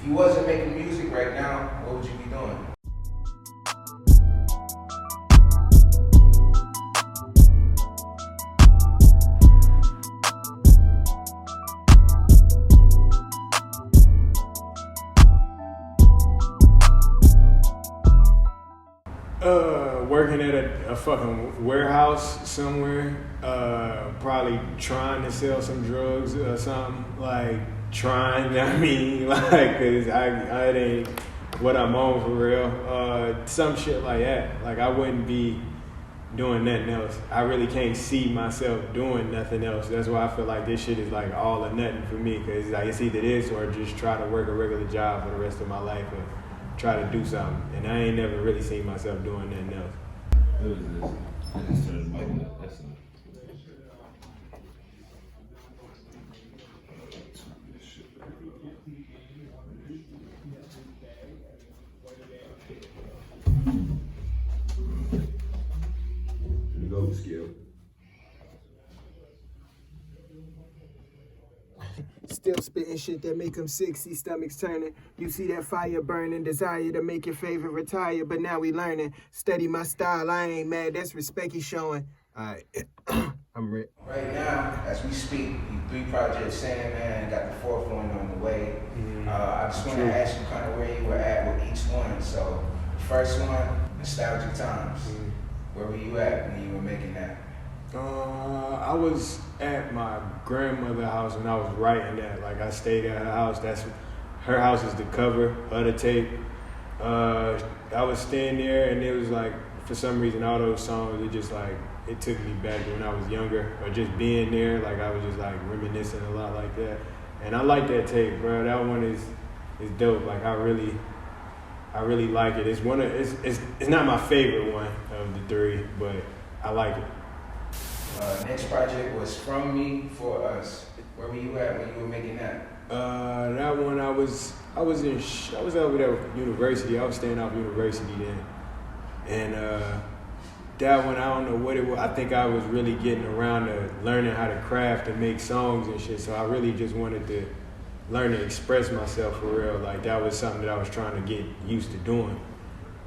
you wasn't making music right now, what would you be doing? Working at a fucking warehouse somewhere, probably trying to sell some drugs or something, like trying, I mean, like, cause it ain't what I'm on for real, some shit like that. Like I wouldn't be doing nothing else. I really can't see myself doing nothing else. That's why I feel like this shit is like all or nothing for me, cause like it's either this or just try to work a regular job for the rest of my life or try to do something. And I ain't never really seen myself doing nothing else. What is this? I just turned the mic up. That's not. Here we go, Skill. Still spitting shit that make them 60, stomachs turning. You see that fire burning, desire to make your favorite retire, but now we learning. Study my style, I ain't mad, that's respect he's showing. Alright, I'm Rick. Right now, as we speak, you 3 projects saying, man, got the 4th one on the way. I just want to ask you kind of where you were at with each one. So, the first one, Nostalgic Times. Where were you at when you were making that? I was at my grandmother's house when I was writing that. Like I stayed at her house. Her house is the cover of the tape. I was staying there, and it was like, for some reason, all those songs, it took me back to when I was younger, or just being there. Like I was just like reminiscing a lot like that. And I like that tape, bro. That one is dope. Like I really like it. It's not my favorite one of the 3, but I like it. Next project was From Me For Us. Where were you at when you were making that? That one I was over there with university. I was staying off university then, and that one I don't know what it was. I think I was really getting around to learning how to craft and make songs and shit. So I really just wanted to learn to express myself for real. Like that was something that I was trying to get used to doing.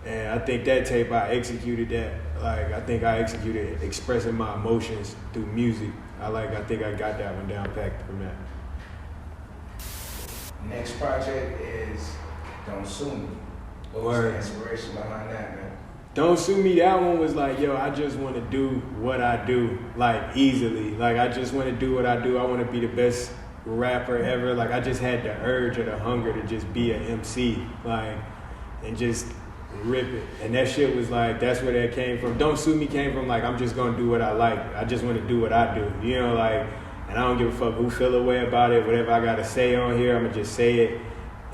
And I think that tape, I executed that. Like, I think I executed expressing my emotions through music. I think I got that one down packed from that. Next project is Don't Sue Me. What was the inspiration behind that, man? Don't Sue Me, that one was like, yo, I just want to do what I do, like, easily. Like, I just want to do what I do. I want to be the best rapper ever. Like, I just had the urge or the hunger to just be an MC, like, and just rip it. And that shit was like, that's where that came from. Don't Sue Me came from like, I'm just gonna do what I like. I just want to do what I do, you know, like, and I don't give a fuck who feel a way about it. Whatever I gotta say on here, I'm gonna just say it.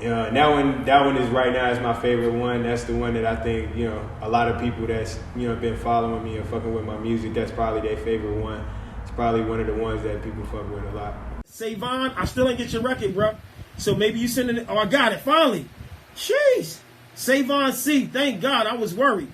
You know, and that one is right now is my favorite one. That's the one that I think, you know, a lot of people that's, you know, been following me or fucking with my music, that's probably their favorite one. It's probably one of the ones that people fuck with a lot. SaVon, I still ain't get your record, bro. So maybe you sending it. Oh, I got it finally. Jeez. SaVon C, thank God, I was worried.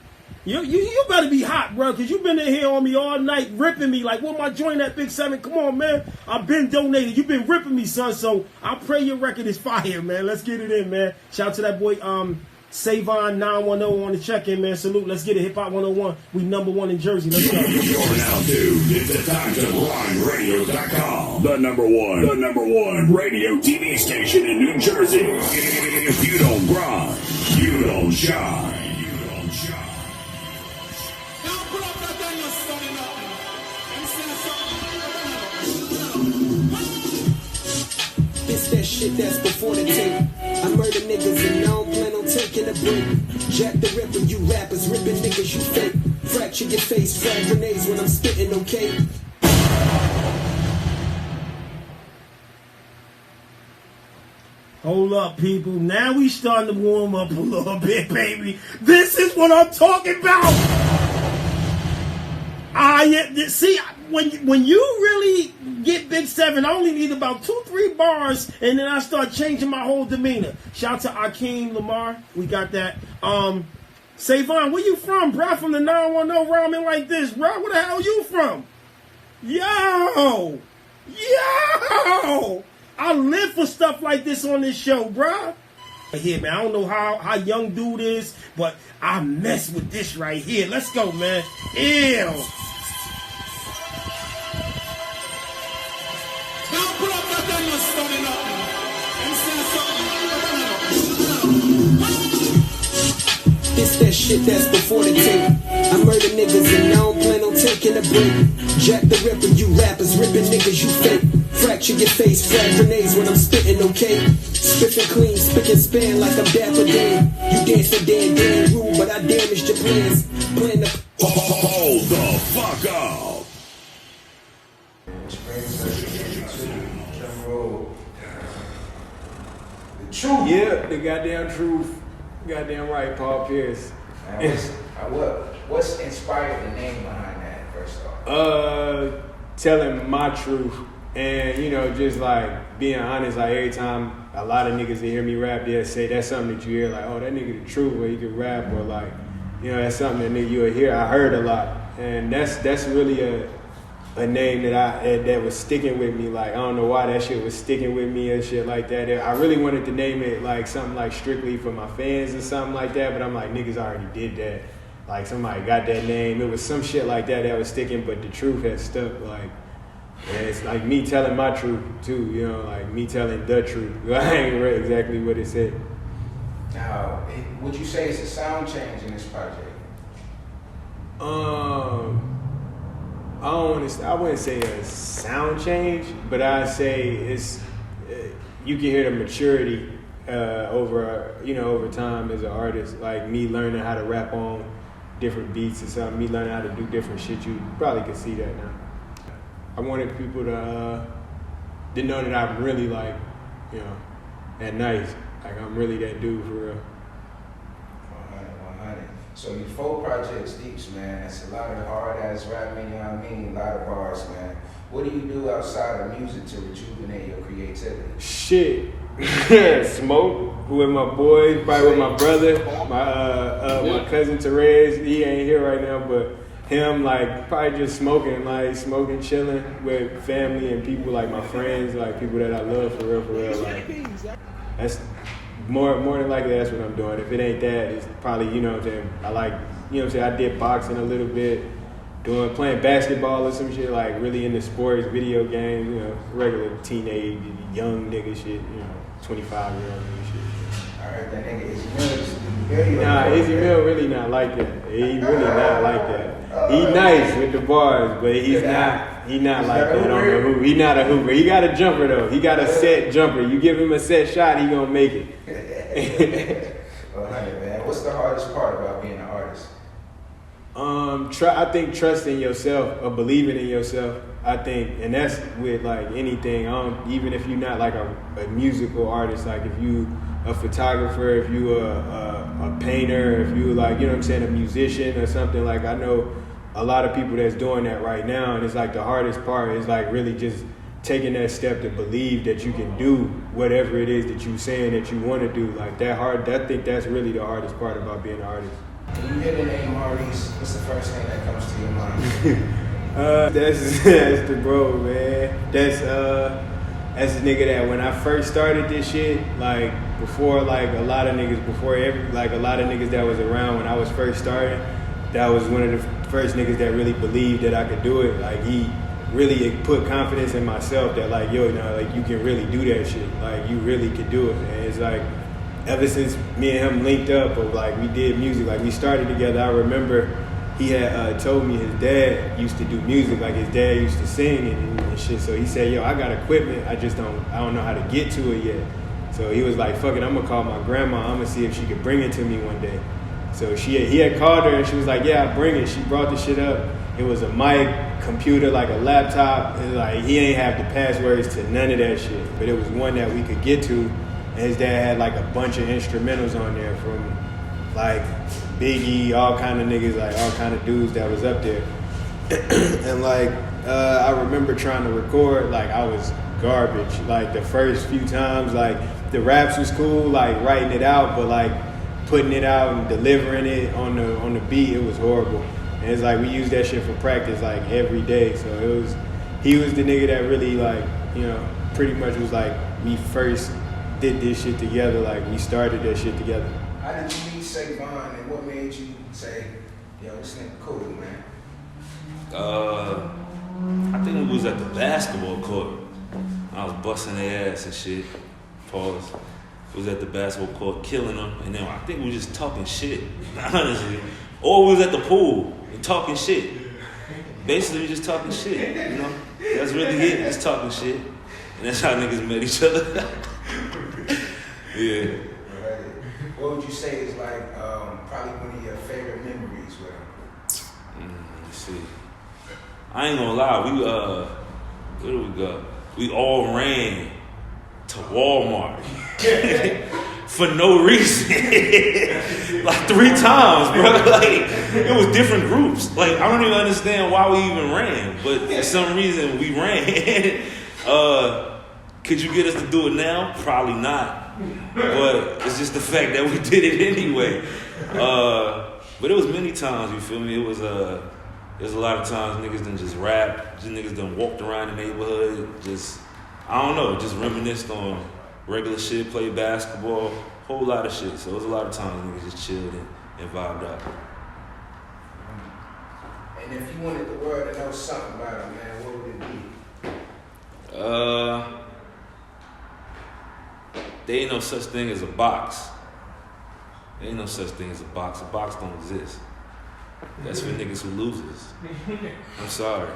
You better be hot, bro, because you've been in here on me all night, ripping me. Like, what am I joining that Big 7? Come on, man. I've been donated. You've been ripping me, son, so I pray your record is fire, man. Let's get it in, man. Shout out to that boy, SaVon 910 on the check-in, man. Salute. Let's get it. Hip Hop 101. We #1 in Jersey. Let's go. You're now tuned into TimeToGrindRadio.com. The number one radio TV station in New Jersey. If you don't grind, you don't shine. It's that shit that's before the tape. I murder niggas and I don't plan on taking a break. Jack the Ripper, you rappers ripping niggas, you fake. Fracture your face, frag grenades when I'm spitting, okay? Hold up, people. Now we starting to warm up a little bit, baby. This is what I'm talking about. See, when you really get Big 7, I only need about 2-3 bars, and then I start changing my whole demeanor. Shout out to Akeem Lamar. We got that. SaVon, where you from, bro? From the 910 rhyming like this, bro. Where the hell you from? Yo! I live for stuff like this on this show, bro. Here, man. I don't know how young dude is, but I mess with this right here. Let's go, man. Ew. This that shit that's before the tape. I murder niggas and I don't plan on taking a break. Jack the Ripper, you rappers ripping niggas, you fake. Fracture your face, frag grenades when I'm spitting, okay? Spiffing clean, spick and span like I'm Dapper Dan. You dancing Dan rude, but I damaged your plans. Plan the Hold the fuck up. Drum roll. The truth. Yeah, the goddamn truth. Goddamn right, Paul Pierce. What's inspired the name behind that, first off? Telling my truth and, you know, just like being honest. Like every time a lot of niggas that hear me rap, they'll say that's something that you hear, like, oh, that nigga the truth, or he can rap, or like, you know, that's something that you'll hear. I heard a lot, and that's really a name that was sticking with me. Like, I don't know why that shit was sticking with me and shit like that. I really wanted to name it like something like strictly for my fans or something like that, but I'm like, niggas already did that. Like, somebody got that name. It was some shit like that was sticking, but the truth has stuck. Like, yeah, it's like me telling my truth too, you know, like me telling the truth. I ain't read exactly what it said. Now, would you say it's a sound change in this project? I wouldn't say a sound change, but I'd say it's you can hear the maturity over time as an artist. Like me learning how to rap on different beats or something, me learning how to do different shit. You probably could see that now. I wanted people to know that I'm really like, you know, that nice. Like I'm really that dude for real. 100. So your 4 projects deeps, man. That's a lot of hard ass rap, you know what I mean? A lot of bars, man. What do you do outside of music to rejuvenate your creativity? Shit. Smoke with my boys, probably with my brother, my cousin Therese. He ain't here right now, but him, like, probably just smoking, chilling with family and people, like my friends, like people that I love for real. Like, that's more than likely that's what I'm doing. If it ain't that, it's probably, you know what I'm saying, I like, you know what I'm saying, I did boxing a little bit, playing basketball or some shit, like really into sports, video games, you know, regular teenage, young nigga shit, you know, 25-year-old nigga shit. Alright, that nigga Izzy Mill. Nah, Izzy Mill really not like that. He really not like that. He nice with the bars, but he's not like that on the hoop. He not a hooper. He got a jumper though. He got a set jumper. You give him a set shot, he gonna make it. 100, man. What's the hardest part about being an artist? I think trusting yourself or believing in yourself. I think, and that's with like anything. Even if you're not like a musical artist, like if you a photographer, if you a painter, if you like, you know what I'm saying, a musician or something. Like I know a lot of people that's doing that right now, and it's like the hardest part is like really just taking that step to believe that you can do whatever it is that you're saying that you want to do. Like that hard. I think that's really the hardest part about being an artist. When you hear the name Maurice, what's the first thing that comes to your mind? That's the bro, man. That's the nigga that when I first started this shit, like before, like a lot of niggas that was around when I was first starting, that was one of the first niggas that really believed that I could do it. Like he really put confidence in myself that like, yo, no, like you can really do that shit. Like you really could do it. And it's like ever since me and him linked up, or like we did music, like we started together. I remember he had told me his dad used to do music, like his dad used to sing and shit. So he said, yo, I got equipment, I don't know how to get to it yet. So he was like, fuck it, I'm gonna call my grandma, I'm gonna see if she could bring it to me one day. So he had called her and she was like, yeah, I'll bring it. She brought the shit up. It was a mic, computer, like a laptop. And like he ain't have the passwords to none of that shit, but it was one that we could get to. And his dad had like a bunch of instrumentals on there from like Biggie, all kind of niggas, like all kind of dudes that was up there. And like I remember trying to record, like I was garbage. Like the first few times, like the raps was cool, like writing it out, but like putting it out and delivering it on the beat, it was horrible. And it's like we used that shit for practice like every day. So he was the nigga that really like, you know, pretty much was like me first did this shit together. Like we started that shit together. How did you meet SaVon, and what made you say, yo, this nigga cool, man? I think we was at the basketball court. I was busting their ass and shit. Pause. We was at the basketball court killing them, and then I think we was just talking shit, honestly. Or we was at the pool and talking shit. Basically, just talking shit, you know? That's really it, just talking shit. And that's how niggas met each other. Yeah. Right. What would you say is like probably one of your favorite memories with him? Let's see. I ain't gonna lie, where do we go? We all ran to Walmart for no reason. Like 3 times, bro. Like, it was different groups. Like, I don't even understand why we even ran, but for some reason we ran. Could you get us to do it now? Probably not. But it's just the fact that we did it anyway. But it was many times, you feel me? It was there's a lot of times niggas done just rap, just niggas done walked around the neighborhood, just, I don't know, just reminisced on regular shit, played basketball, whole lot of shit. So it was a lot of times niggas just chilled and vibed out. And if you wanted the world to know something about him, man, what would it be? There ain't no such thing as a box. There ain't no such thing as a box. A box don't exist. That's for niggas who loses. I'm sorry.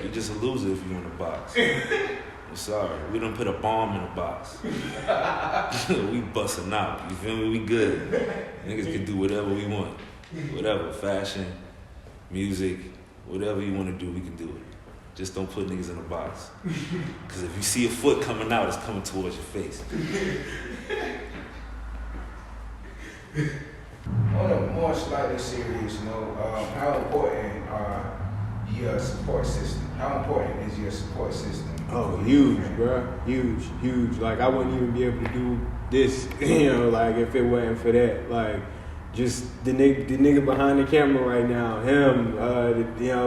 You're just a loser if you in a box. I'm sorry. We done put a bomb in a box. We busting out. You feel me? We good. Niggas can do whatever we want. Whatever. Fashion, music, whatever you want to do, we can do it. Just don't put niggas in a box. Because if you see a foot coming out, it's coming towards your face. On a more slightly serious note, how important are your support system? How important is your support system? Oh, huge, bro. Huge. Like, I wouldn't even be able to do this, like, if it wasn't for that. Like, just the nigga behind the camera right now, him,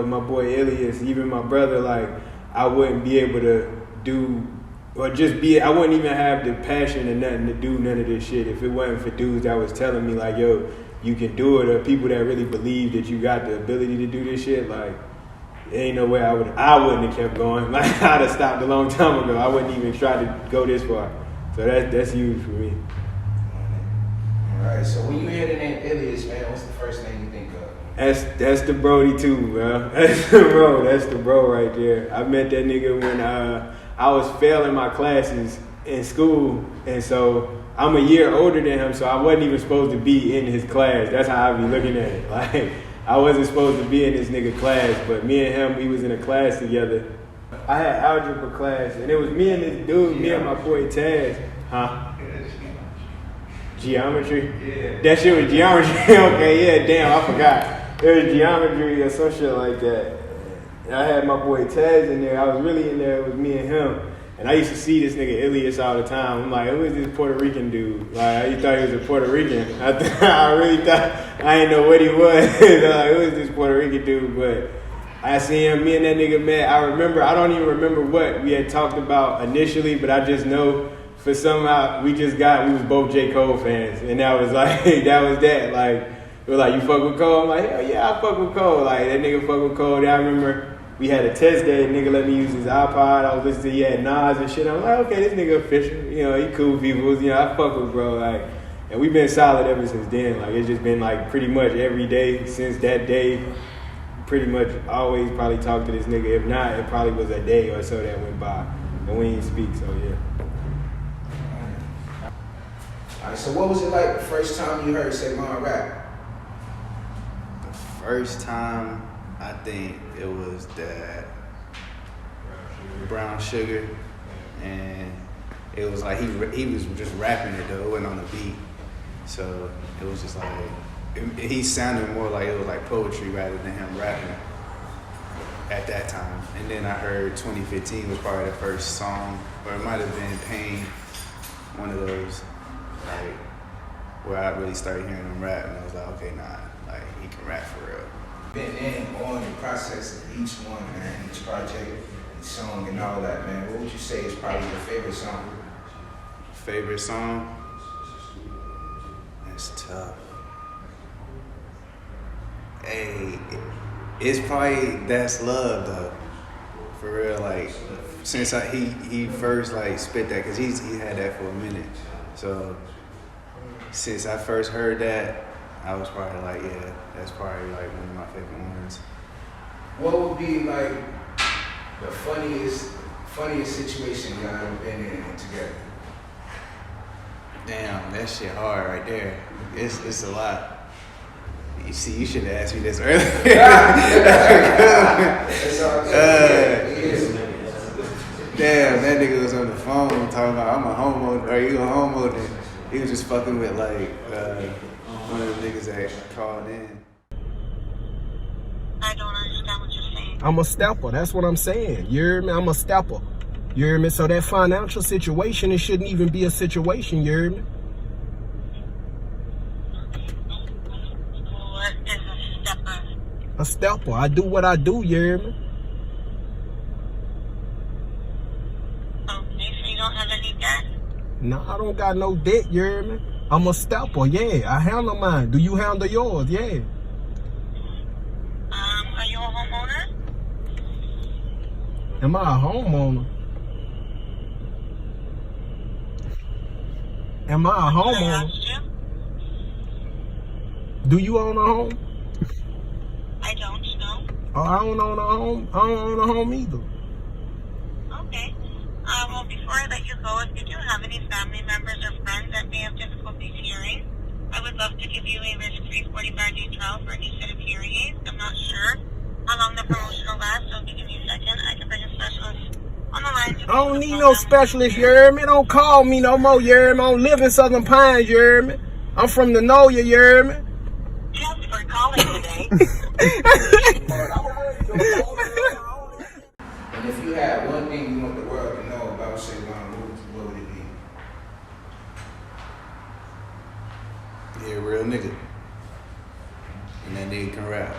my boy Elias, even my brother, like, I wouldn't be able to do, or I wouldn't even have the passion and nothing to do none of this shit if it wasn't for dudes that was telling me, like, yo, you can do it, or people that really believe that you got the ability to do this shit. Like, there ain't no way I wouldn't have kept going. Like, I'd have stopped a long time ago. I wouldn't even try to go this far. So that's huge for me. Alright, so when you hear the name Elias, man, what's the first thing you think of? That's the Brody too, bro. That's the bro right there. I met that nigga when I was failing my classes in school, and so I'm a year older than him, so I wasn't even supposed to be in his class. That's how I be looking at it. Like, I wasn't supposed to be in this nigga class, but me and him, we was in a class together. I had algebra class, and it was me and this dude, me and my boy Taz. Huh? Geometry? Yeah. That shit was geometry? Okay, yeah, damn, I forgot. It was geometry or some shit like that. And I had my boy Taz in there. I was really in there. It was me and him. And I used to see this nigga Elias all the time. I'm like, who is this Puerto Rican dude? Like, I thought he was a Puerto Rican. I really thought, I didn't know what he was. Like, who is this Puerto Rican dude? But I seen him, me and that nigga met. I don't even remember what we had talked about initially, but I just know for somehow we was both J. Cole fans. And that was like, that. Like, it was like, you fuck with Cole? I'm like, hell yeah, I fuck with Cole. Like, that nigga fuck with Cole. Then I remember we had a test day, nigga let me use his iPod. I was listening to, he had Nas and shit. I'm like, okay, this nigga official. He cool people. I fuck with bro. Like, and we've been solid ever since then. Like, it's just been like pretty much every day since that day. Pretty much always probably talk to this nigga. If not, it probably was a day or so that went by. And we didn't speak, so yeah. Alright, so what was it like the first time you heard SaVon rap? The first time, I think it was that Brown Sugar, and it was like he was just rapping it though, it wasn't on the beat, so it was just like he sounded more like it was like poetry rather than him rapping at that time. And then I heard 2015 was probably the first song, or it might have been Pain, one of those, like where I really started hearing him rap, and I was like, okay, nah, like he can rap for real. Been in on the process of each one, man, each project, each song, and all that, man. What would you say is probably your favorite song? Favorite song? That's tough. Hey, it's probably That's Love though. For real, like since he first like spit that, cause he had that for a minute. So since I first heard that, I was probably like, yeah, that's probably like one of my favorite ones. What would be like the funniest situation y'all ever been in together? Damn, that shit hard right there. It's a lot. You see, you should have asked me this earlier. It's all good. Damn, that nigga was on the phone talking about I'm a homo. Are you a homo? Then he was just fucking with like one of the niggas that called in. I don't understand what you're saying. I'm a stepper. That's what I'm saying. You hear me? I'm a stepper. You hear me? So that financial situation, it shouldn't even be a situation. You hear me? What is a stepper? A stepper. I do what I do. You hear me? Okay, so you don't have any debt? No, I don't got no debt. You hear me? I'm a stepper. Yeah, I handle mine. Do you handle yours? Yeah. Are you a homeowner? Am I a homeowner? Am I a I homeowner? asked you. Do you own a home? I don't know. Oh, I don't own a home. I don't own a home either. Okay. Well, before I let you go, if you do have any family members or friends that may have difficulties hearing, I would love to give you a risk-free 45-day trial for a new set of hearing aids. I'm not sure how long the promotion will last, so if you give me a second, I can bring a specialist on the line. I don't need no specialist, you hear me? Don't call me no more, you hear me? I don't live in Southern Pines, you hear me? I'm from the know you hear me? Thanks for calling today. And if you had one thing you want the world to know about SaVon, what would it be? He a real nigga. And that nigga can rap.